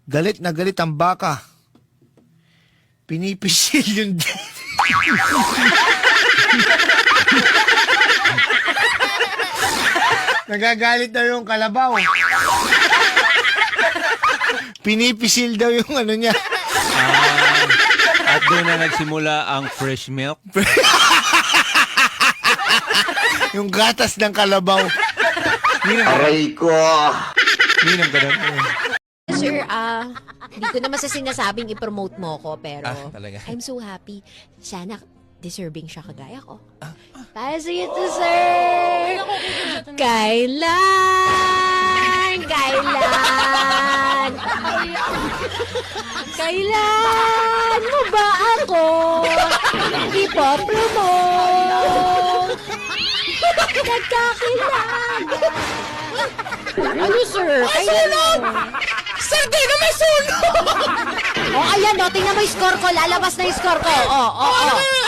Galit na galit ang baka. Pinipisil yung Nagagalit daw yung kalabaw. Pinipisil daw yung ano niya. At doon na nagsimula ang fresh milk. Yung gatas ng kalabaw. Aray ko! Minum ka doon. Sir, hindi ko naman sa sinasabing i-promote mo ko, pero talaga? I'm so happy. Sana deserving siya kagaya ko. Para sa iyo to, sir! Kailan mo ba ako ipopromote? Nagkakilala. Ano, sir? Kailan? Sir, di na may sunog! Ayan, tingnan mo yung score ko. Lalabas na yung score ko.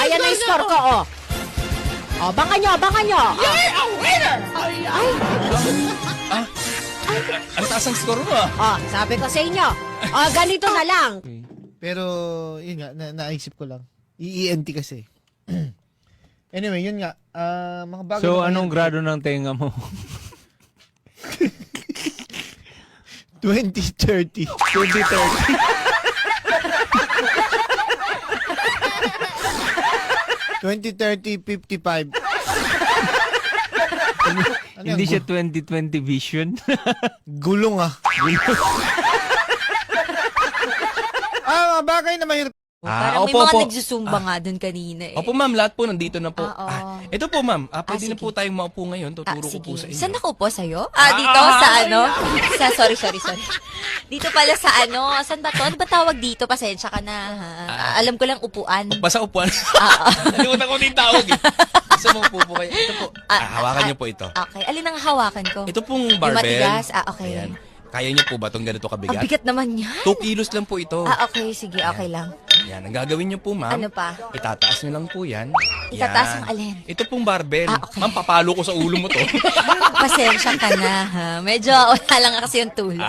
Ayan na yung score ko, baka nyo. You're a winner! Ang taas ang score mo Sabi ko sa inyo. Ganito na lang. Pero, yun nga, naisip ko lang. EENT kasi. Anyway, yun nga. Mga bagay So, na anong grado ng tenga mo? 2030. 2030, 55. Hindi siya 2020 vision. Gulong mga bagay na mahirap. Parang may mga nagsusumba nga dun kanina eh. Opo ma'am, lahat po nandito na po. Oo. Ito po ma'am, pwede na sige. po tayong maupo ngayon. Tuturo ko Sige. po sa inyo. Saan ako po sa'yo? Dito sa ano? Sorry. Dito pala sa ano? Saan ba to? Ano ba tawag dito? Pasensya ka na ha? Alam ko lang upuan. Basta upuan. Nalimutan ko din tawag eh. Gusto mo upo po kayo. Ito po. Hawakan niyo po ito. Okay. Alin ang hawakan ko? Ito pong Yung barbell. matigas? Okay. Ayan. Kaya niyo po ba itong ganito Ang kabigat? bigat naman yan. 2 kilos lang po ito. Okay. Sige, okay lang. Yan, ang gagawin niyo po, ma'am. Ano pa? Itataas niyo lang po yan. Itataas Yan. ang alin? Ito pong barbell. Okay. Ma'am, papalo ko sa ulo mo to. Pasensya ka na ha? Medyo wala lang kasi yung tulog.